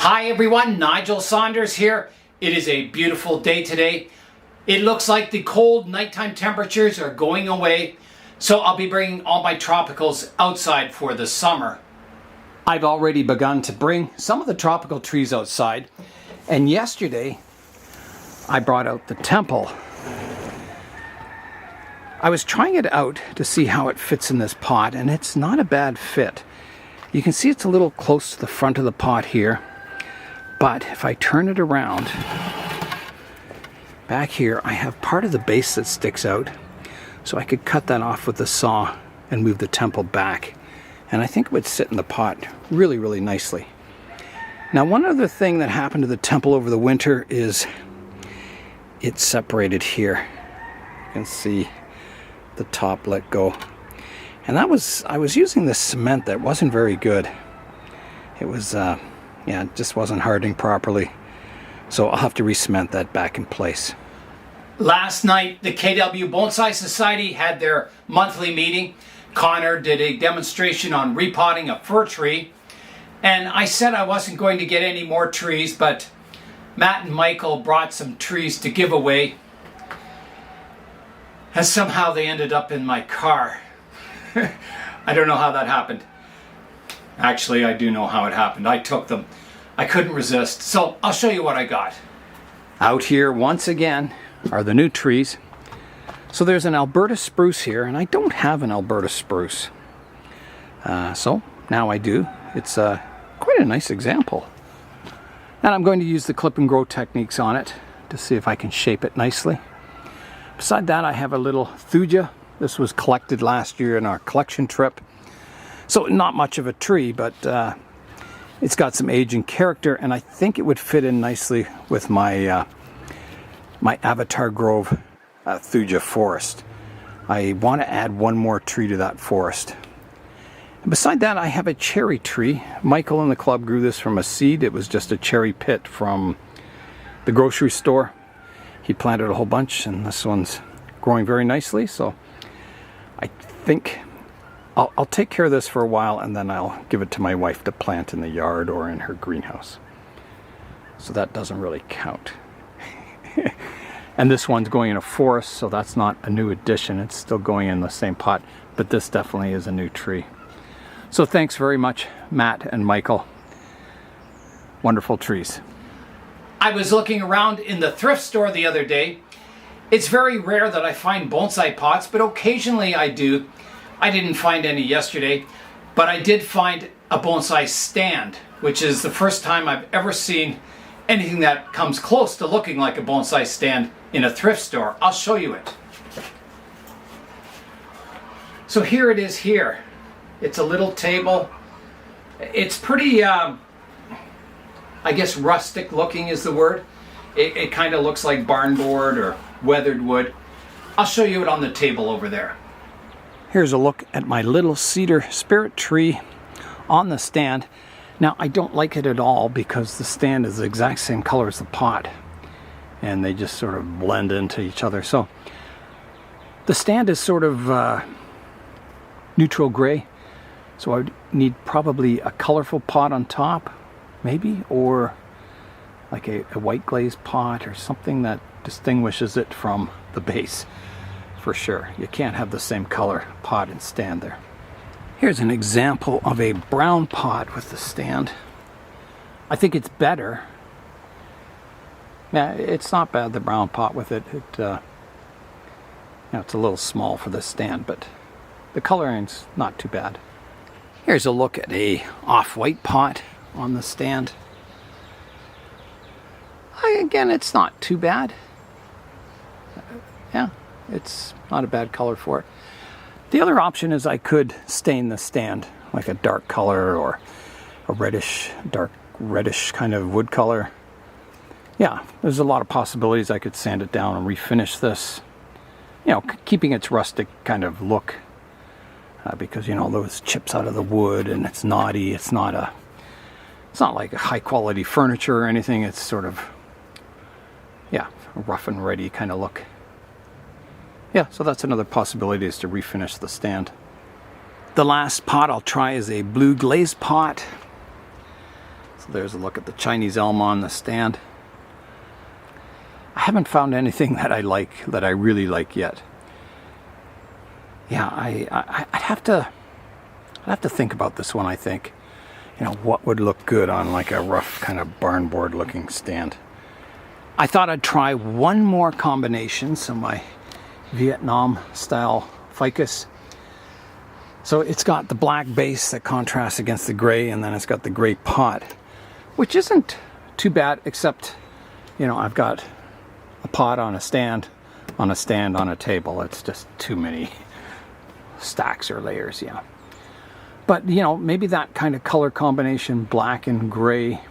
Hi everyone, Nigel Saunders here. It is a beautiful day today. It looks like the cold nighttime temperatures are going away, so I'll be bringing all my tropicals outside for the summer. I've already begun to bring some of the tropical trees outside, and yesterday I brought out the temple. I was trying it out to see how it fits in this pot, and it's not a bad fit. You can see it's a little close to the front of the pot here. But if I turn it around, back here I have part of the base that sticks out, so I could cut that off with the saw and move the temple back. And I think it would sit in the pot really, really nicely. Now, one other thing that happened to the temple over the winter is it separated here. You can see the top let go. And I was using this cement that wasn't very good. It was yeah, it just wasn't hardening properly. So I'll have to re-cement that back in place. Last night, the KW Bonsai Society had their monthly meeting. Connor did a demonstration on repotting a fir tree. And I said I wasn't going to get any more trees, but Matt and Michael brought some trees to give away. And somehow they ended up in my car. I don't know how that happened. Actually, I do know how it happened. I took them. I couldn't resist. So I'll show you what I got. Out here once again are the new trees. So there's an Alberta spruce here, and I don't have an Alberta spruce. So now I do. It's quite a nice example. And I'm going to use the clip and grow techniques on it to see if I can shape it nicely. Beside that, I have a little thuja. This was collected last year in our collection trip. So not much of a tree, but it's got some age and character, and I think it would fit in nicely with my my Avatar Grove thuja forest. I want to add one more tree to that forest. And beside that, I have a cherry tree. Michael in the club grew this from a seed. It was just a cherry pit from the grocery store. He planted a whole bunch, and this one's growing very nicely, so I think I'll take care of this for a while, and then I'll give it to my wife to plant in the yard or in her greenhouse. So that doesn't really count. And this one's going in a forest, so that's not a new addition. It's still going in the same pot, but this definitely is a new tree. So thanks very much, Matt and Michael. Wonderful trees. I was looking around in the thrift store the other day. It's very rare that I find bonsai pots, but occasionally I do. I didn't find any yesterday, but I did find a bonsai stand, which is the first time I've ever seen anything that comes close to looking like a bonsai stand in a thrift store. I'll show you it. So here it is here. It's a little table. It's pretty, I guess rustic looking is the word. It kind of looks like barn board or weathered wood. I'll show you it on the table over there. Here's a look at my little cedar spirit tree on the stand. Now, I don't like it at all because the stand is the exact same color as the pot, and they just sort of blend into each other. So the stand is sort of neutral gray, so I would need probably a colorful pot on top, maybe, or like a white glazed pot or something that distinguishes it from the base. For sure, you can't have the same color pot and stand there. Here's an example of a brown pot with the stand. I think it's better. Yeah, it's not bad, the brown pot with it. It's a little small for the stand, but the coloring's not too bad. Here's a look at a off-white pot on the stand. Again, it's not too bad. Yeah. It's not a bad color for it. The other option is I could stain the stand like a dark color or a reddish, dark reddish kind of wood color. Yeah, there's a lot of possibilities. I could sand it down and refinish this, you know, keeping its rustic kind of look, because, you know, those chips out of the wood and it's knotty. It's not like a high quality furniture or anything. It's sort of, yeah, a rough and ready kind of look. Yeah, so that's another possibility, is to refinish the stand. The last pot I'll try is a blue glazed pot. So there's a look at the Chinese elm on the stand. I haven't found anything that I like, that I really like yet. Yeah, I'd have to think about this one, I think. You know, what would look good on like a rough kind of barn board looking stand. I thought I'd try one more combination, so my Vietnam style ficus. So it's got the black base that contrasts against the gray, and then it's got the gray pot, which isn't too bad, except, you know, I've got a pot on a stand, on a table. It's just too many stacks or layers, yeah. But, you know, maybe that kind of color combination, black and gray,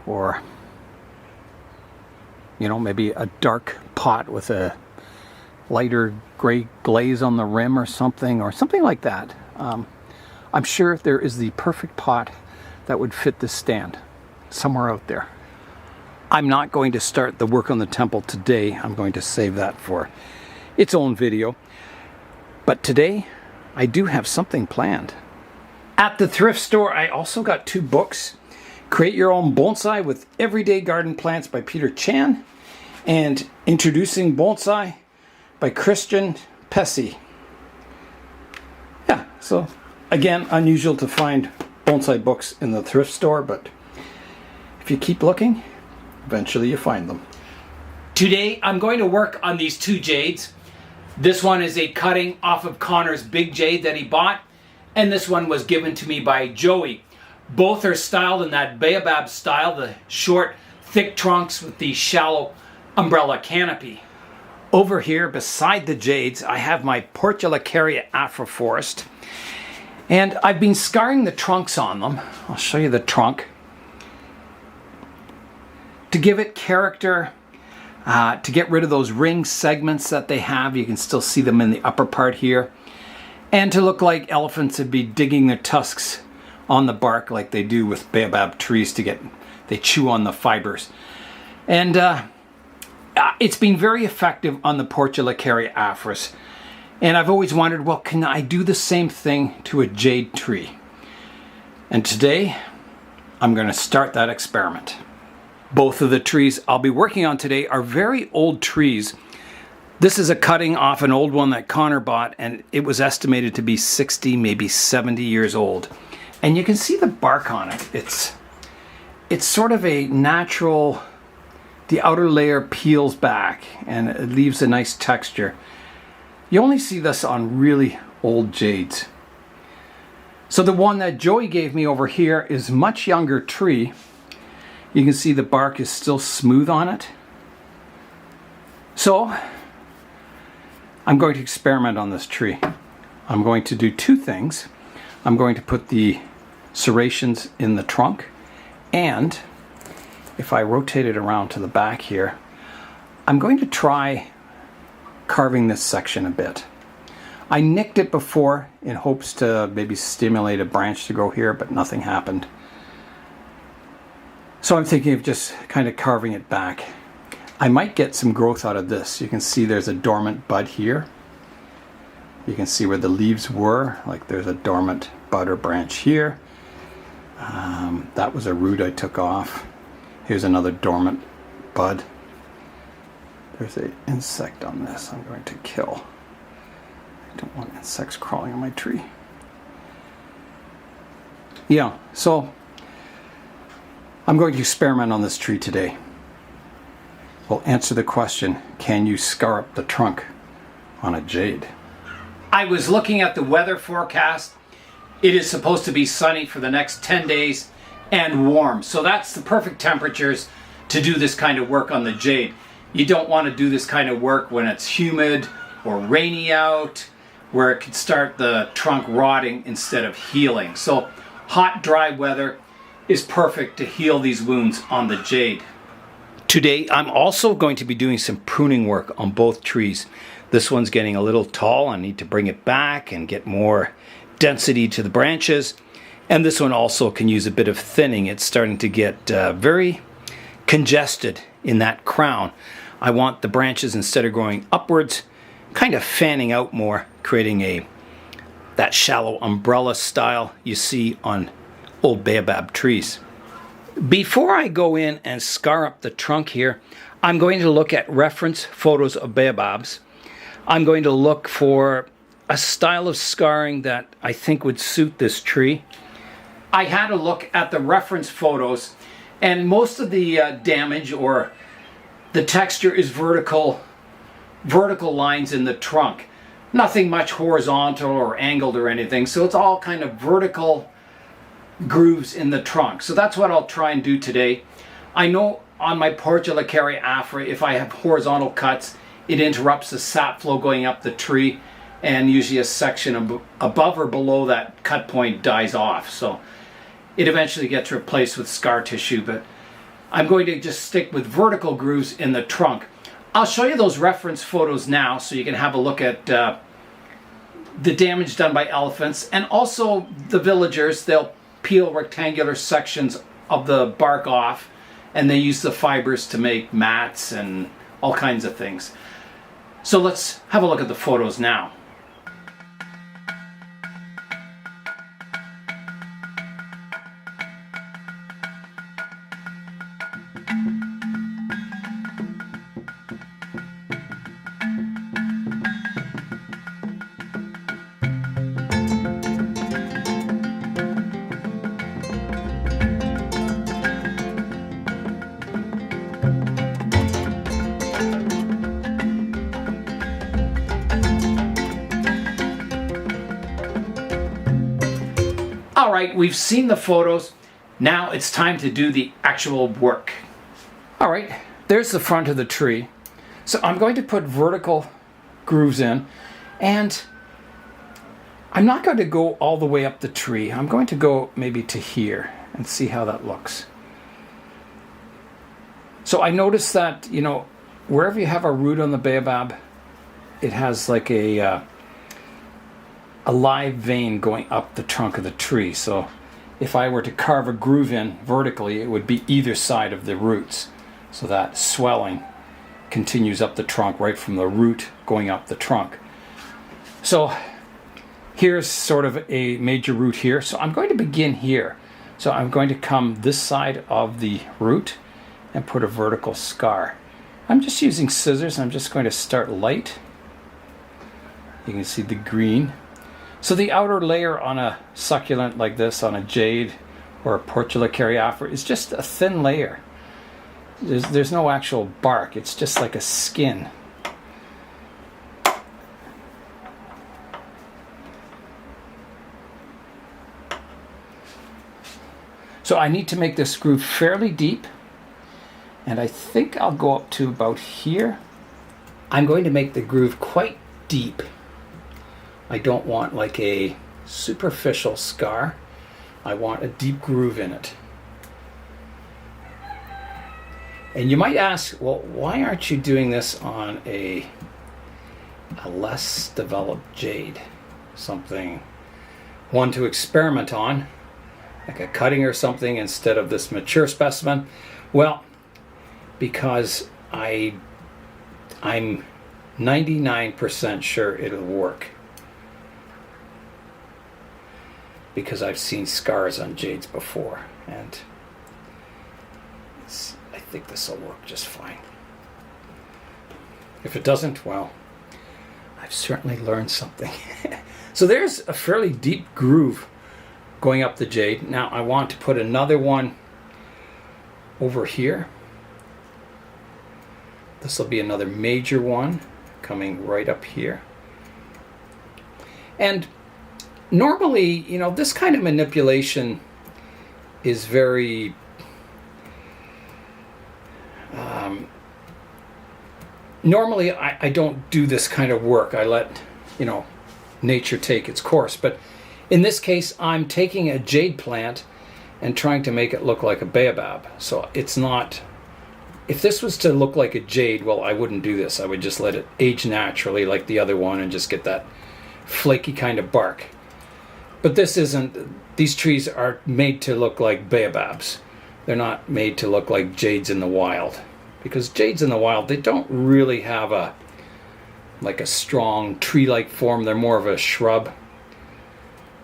or, you know, maybe a dark pot with a lighter gray glaze on the rim or something like that. I'm sure there is the perfect pot that would fit this stand somewhere out there. I'm not going to start the work on the temple today. I'm going to save that for its own video. But today, I do have something planned. At the thrift store, I also got 2 books. Create Your Own Bonsai with Everyday Garden Plants by Peter Chan, and Introducing Bonsai by Christian Pesci. Yeah, so again, unusual to find bonsai books in the thrift store, but if you keep looking, eventually you find them. Today, I'm going to work on these 2 jades. This one is a cutting off of Connor's big jade that he bought, and this one was given to me by Joey. Both are styled in that Baobab style, the short, thick trunks with the shallow umbrella canopy. Over here, beside the jades, I have my Portulacaria afroforest, and I've been scarring the trunks on them. I'll show you the trunk. To give it character, to get rid of those ring segments that they have. You can still see them in the upper part here. And to look like elephants would be digging their tusks on the bark like they do with baobab trees they chew on the fibers. And it's been very effective on the Portulacaria afris. And I've always wondered, well, can I do the same thing to a jade tree? And today, I'm going to start that experiment. Both of the trees I'll be working on today are very old trees. This is a cutting off an old one that Connor bought, and it was estimated to be 60, maybe 70 years old. And you can see the bark on it. It's sort of a natural, the outer layer peels back and it leaves a nice texture. You only see this on really old jades. So the one that Joey gave me over here is much younger tree. You can see the bark is still smooth on it. So I'm going to experiment on this tree. I'm going to do 2 things. I'm going to put the serrations in the trunk, and if I rotate it around to the back here, I'm going to try carving this section a bit. I nicked it before in hopes to maybe stimulate a branch to grow here, but nothing happened. So I'm thinking of just kind of carving it back. I might get some growth out of this. You can see there's a dormant bud here. You can see where the leaves were, like there's a dormant bud or branch here. That was a root I took off. Here's another dormant bud. There's an insect on this I'm going to kill. I don't want insects crawling on my tree. Yeah, so I'm going to experiment on this tree today. We'll answer the question, can you scar up the trunk on a jade? I was looking at the weather forecast. It is supposed to be sunny for the next 10 days and warm. So that's the perfect temperatures to do this kind of work on the jade. You don't want to do this kind of work when it's humid or rainy out, where it could start the trunk rotting instead of healing. So hot, dry weather is perfect to heal these wounds on the jade. Today, I'm also going to be doing some pruning work on both trees. This one's getting a little tall. I need to bring it back and get more density to the branches. And this one also can use a bit of thinning. It's starting to get very congested in that crown. I want the branches, instead of growing upwards, kind of fanning out more, creating that shallow umbrella style you see on old baobab trees. Before I go in and scar up the trunk here, I'm going to look at reference photos of baobabs. I'm going to look for a style of scarring that I think would suit this tree. I had a look at the reference photos, and most of the damage or the texture is vertical lines in the trunk. Nothing much horizontal or angled or anything, so it's all kind of vertical grooves in the trunk. So that's what I'll try and do today. I know on my Portulacaria afra, if I have horizontal cuts, it interrupts the sap flow going up the tree, and usually a section above or below that cut point dies off. So it eventually gets replaced with scar tissue, but I'm going to just stick with vertical grooves in the trunk. I'll show you those reference photos now so you can have a look at the damage done by elephants, and also the villagers. They'll peel rectangular sections of the bark off, and they use the fibers to make mats and all kinds of things. So let's have a look at the photos now. All right, we've seen the photos. Now it's time to do the actual work. All right, there's the front of the tree. So I'm going to put vertical grooves in, and I'm not going to go all the way up the tree. I'm going to go maybe to here and see how that looks. So I noticed that, you know, wherever you have a root on the baobab, it has like a live vein going up the trunk of the tree. So if I were to carve a groove in vertically, it would be either side of the roots. So that swelling continues up the trunk right from the root going up the trunk. So here's sort of a major root here. So I'm going to begin here. So I'm going to come this side of the root and put a vertical scar. I'm just using scissors. I'm just going to start light. You can see the green. So the outer layer on a succulent like this, on a jade or a Portulacaria afra, is just a thin layer. There's no actual bark. It's just like a skin. So I need to make this groove fairly deep, and I think I'll go up to about here. I'm going to make the groove quite deep. I don't want like a superficial scar. I want a deep groove in it. And you might ask, well, why aren't you doing this on a less developed jade? One to experiment on, like a cutting or something, instead of this mature specimen? Well, because I'm 99% sure it'll work. Because I've seen scars on jades before, and I think this will work just fine. If it doesn't, well, I've certainly learned something. So there's a fairly deep groove going up the jade. Now I want to put another one over here. This will be another major one coming right up here. And normally, you know, this kind of manipulation is very normally I don't do this kind of work. I let, you know, nature take its course. But in this case, I'm taking a jade plant and trying to make it look like a baobab. So it's not, if this was to look like a jade, well, I wouldn't do this. I would just let it age naturally like the other one and just get that flaky kind of bark. But this isn't, these trees are made to look like baobabs. They're not made to look like jades in the wild. Because jades in the wild, they don't really have a strong tree-like form. They're more of a shrub.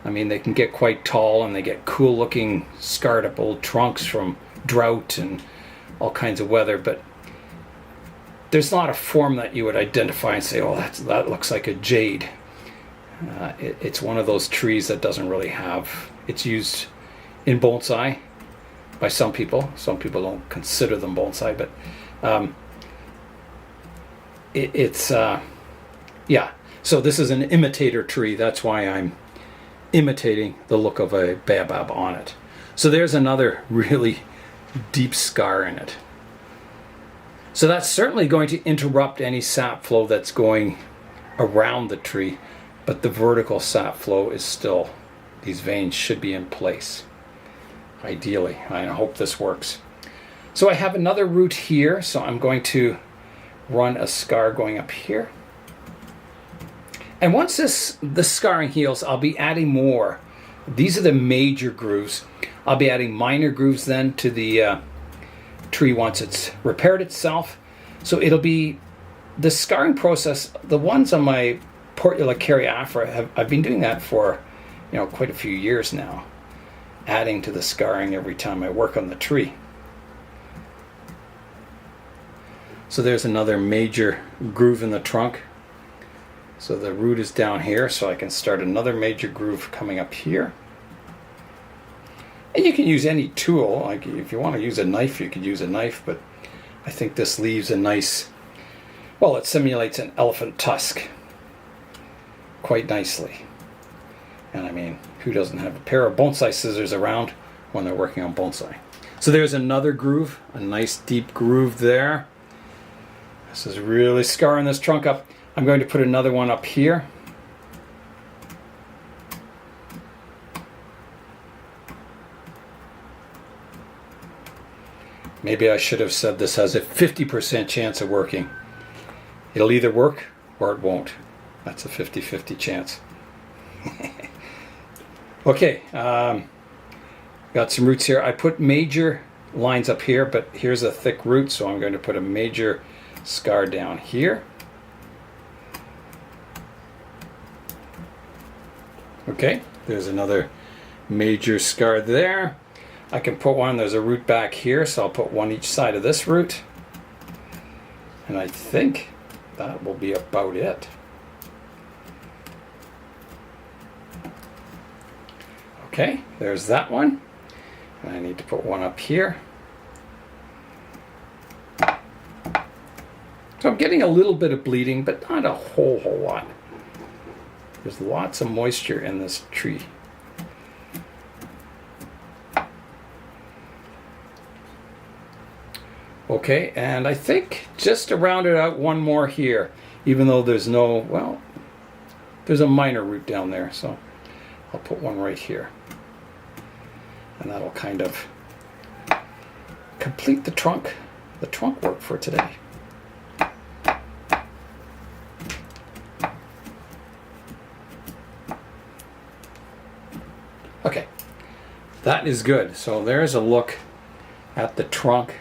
I mean, they can get quite tall, and they get cool-looking, scarred-up old trunks from drought and all kinds of weather, but there's not a form that you would identify and say, oh, that looks like a jade. It's one of those trees that doesn't really have, it's used in bonsai by some people. Some people don't consider them bonsai, but yeah. So this is an imitator tree. That's why I'm imitating the look of a baobab on it. So there's another really deep scar in it. So that's certainly going to interrupt any sap flow that's going around the tree, but the vertical sap flow is still, these veins should be in place, ideally. I hope this works. So I have another root here, so I'm going to run a scar going up here. And once the scarring heals, I'll be adding more. These are the major grooves. I'll be adding minor grooves then to the tree once it's repaired itself. So it'll be the scarring process. The ones on my Portula cariafora, I've been doing that for quite a few years now, adding to the scarring every time I work on the tree. So there's another major groove in the trunk. So the root is down here, so I can start another major groove coming up here. And you can use any tool. Like if you want to use a knife, you could use a knife, but I think this leaves a nice, well, it simulates an elephant tusk quite nicely. And I mean, who doesn't have a pair of bonsai scissors around when they're working on bonsai? So there's another groove, a nice deep groove there. This is really scarring this trunk up. I'm going to put another one up here. Maybe I should have said this has a 50% chance of working. It'll either work or it won't. That's a 50-50 chance. Okay, got some roots here. I put major lines up here, but here's a thick root, so I'm going to put a major scar down here. Okay, there's another major scar there. I can put one, there's a root back here, so I'll put one each side of this root. And I think that will be about it. Okay, there's that one. And I need to put one up here. So I'm getting a little bit of bleeding, but not a whole lot. There's lots of moisture in this tree. Okay, and I think just to round it out, one more here, even though there's no, well, there's a minor root down there, so I'll put one right here. And that'll kind of complete the trunk work for today. Okay, that is good. So there's a look at the trunk.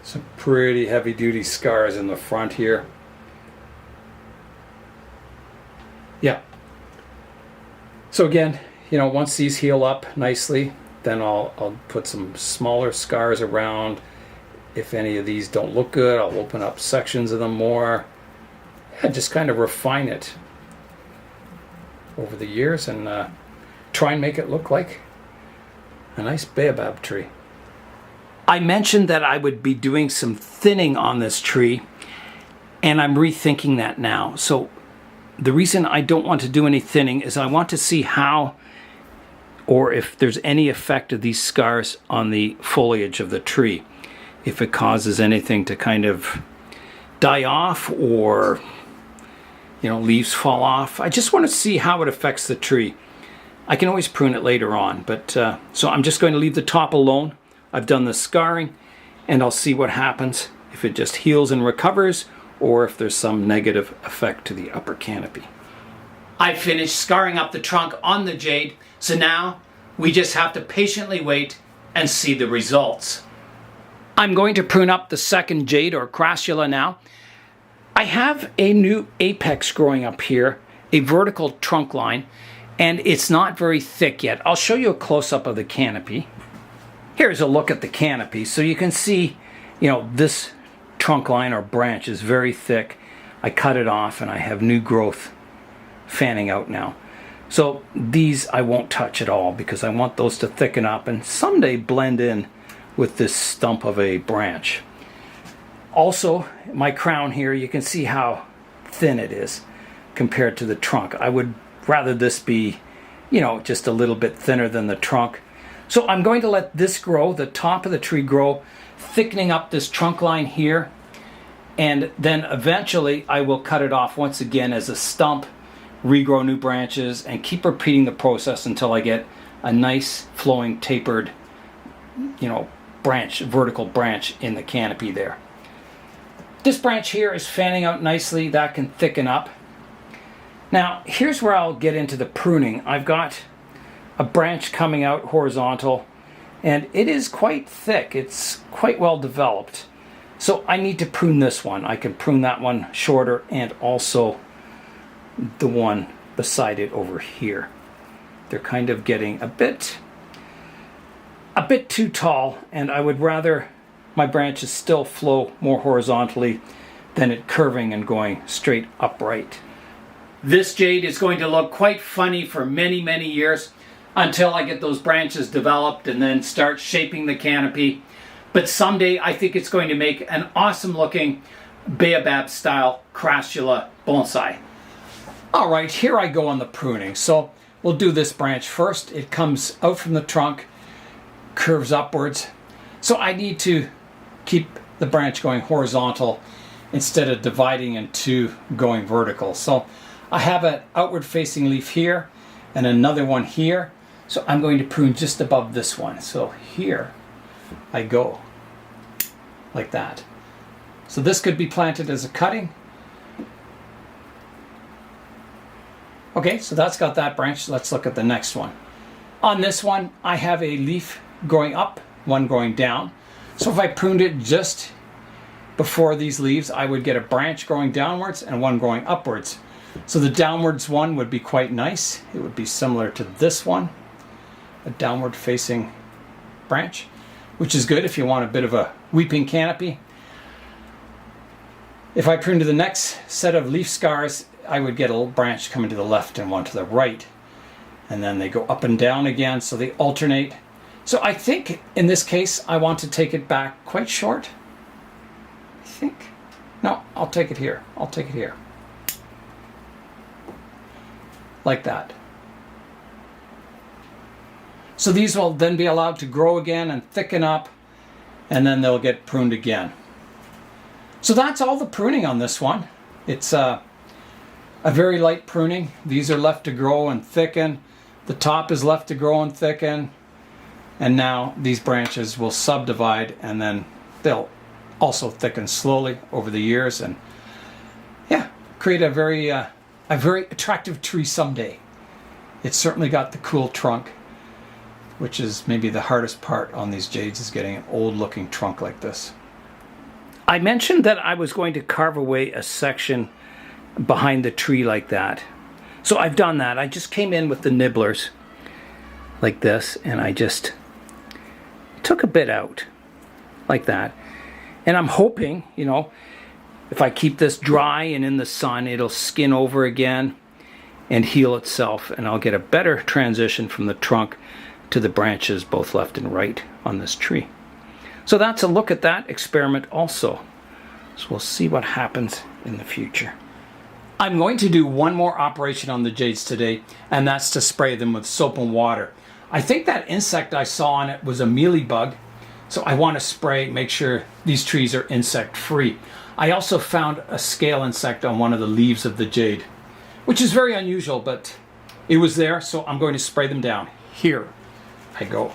Some pretty heavy duty scars in the front here. Yeah. So again, once these heal up nicely, then I'll put some smaller scars around. If any of these don't look good, I'll open up sections of them more. Yeah, just kind of refine it over the years and try and make it look like a nice baobab tree. I mentioned that I would be doing some thinning on this tree, and I'm rethinking that now. So the reason I don't want to do any thinning is I want to see how, or if there's any effect of these scars on the foliage of the tree. If it causes anything to kind of die off, or leaves fall off. I just want to see how it affects the tree. I can always prune it later on, but so I'm just going to leave the top alone. I've done the scarring, and I'll see what happens, if it just heals and recovers, or if there's some negative effect to the upper canopy. I finished scarring up the trunk on the jade, so now we just have to patiently wait and see the results. I'm going to prune up the second jade, or Crassula, now. I have a new apex growing up here, a vertical trunk line, and it's not very thick yet. I'll show you a close-up of the canopy. Here's a look at the canopy. So you can see, this trunk line or branch is very thick. I cut it off and I have new growth fanning out now. So these I won't touch at all because I want those to thicken up and someday blend in with this stump of a branch. Also, my crown here, you can see how thin it is compared to the trunk. I would rather this be, just a little bit thinner than the trunk. So I'm going to let this grow, the top of the tree grow, thickening up this trunk line here. And then eventually I will cut it off once again as a stump, regrow new branches, and keep repeating the process until I get a nice flowing tapered, branch, vertical branch in the canopy there. This branch here is fanning out nicely. That can thicken up. Now, here's where I'll get into the pruning. I've got a branch coming out horizontal, and it is quite thick. It's quite well developed. So I need to prune this one. I can prune that one shorter and also the one beside it over here. They're kind of getting a bit too tall, and I would rather my branches still flow more horizontally than it curving and going straight upright. This jade is going to look quite funny for many, many years until I get those branches developed and then start shaping the canopy. But someday I think it's going to make an awesome looking Baobab style Crassula bonsai. All right, here I go on the pruning. So we'll do this branch first. It comes out from the trunk, curves upwards. So I need to keep the branch going horizontal instead of dividing in two going vertical. So I have an outward facing leaf here and another one here. So I'm going to prune just above this one. So here I go, like that. So this could be planted as a cutting. Okay, so that's got that branch. Let's look at the next one. On this one, I have a leaf growing up, one growing down. So if I pruned it just before these leaves, I would get a branch growing downwards and one growing upwards. So the downwards one would be quite nice. It would be similar to this one, a downward facing branch, which is good if you want a bit of a weeping canopy. If I prune to the next set of leaf scars, I would get a little branch coming to the left and one to the right. And then they go up and down again, so they alternate. So I think in this case, I want to take it back quite short. I think. No, I'll take it here. I'll take it here. Like that. So these will then be allowed to grow again and thicken up, and then they'll get pruned again. So that's all the pruning on this one. It's a very light pruning. These are left to grow and thicken. The top is left to grow and thicken. And now these branches will subdivide, and then they'll also thicken slowly over the years, and create a very attractive tree someday. It's certainly got the cool trunk, which is maybe the hardest part on these jades, is getting an old looking trunk like this. I mentioned that I was going to carve away a section behind the tree like that. So I've done that. I just came in with the nibblers like this, and I just took a bit out like that. And I'm hoping, if I keep this dry and in the sun, it'll skin over again and heal itself, and I'll get a better transition from the trunk to the branches, both left and right, on this tree. So that's a look at that experiment also. So we'll see what happens in the future. I'm going to do one more operation on the jades today, and that's to spray them with soap and water. I think that insect I saw on it was a mealybug, so I want to spray, make sure these trees are insect free. I also found a scale insect on one of the leaves of the jade, which is very unusual, but it was there, so I'm going to spray them down. Here I go.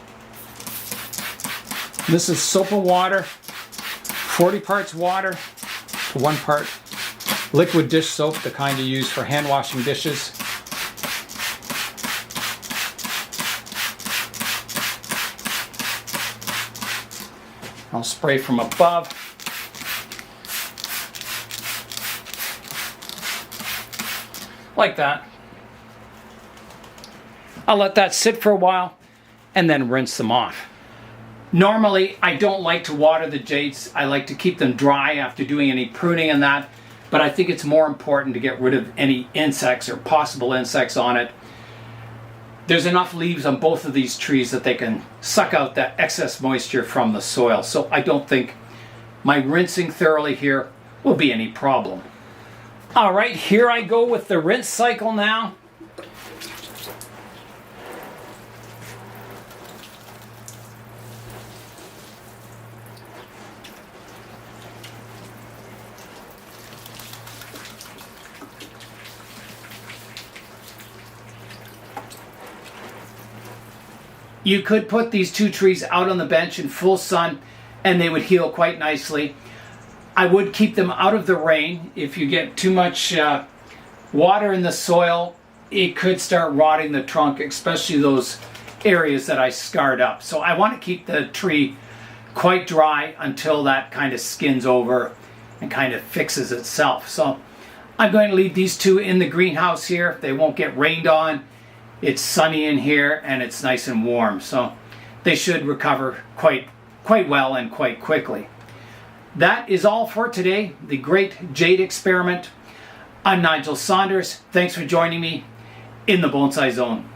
This is soap and water, 40 parts water to 1 part liquid dish soap, the kind you use for hand washing dishes. I'll spray from above. Like that. I'll let that sit for a while and then rinse them off. Normally, I don't like to water the jades. I like to keep them dry after doing any pruning and that, but I think it's more important to get rid of any insects or possible insects on it. There's enough leaves on both of these trees that they can suck out that excess moisture from the soil, so I don't think my rinsing thoroughly here will be any problem. All right, here I go with the rinse cycle now. You could put these two trees out on the bench in full sun and they would heal quite nicely. I would keep them out of the rain. If you get too much water in the soil, it could start rotting the trunk, especially those areas that I scarred up. So I want to keep the tree quite dry until that kind of skins over and kind of fixes itself. So I'm going to leave these two in the greenhouse here. They won't get rained on. It's sunny in here and it's nice and warm, so they should recover quite well and quite quickly. That is all for today, the Great Jade Experiment. I'm Nigel Saunders. Thanks for joining me in the Bonsai Zone.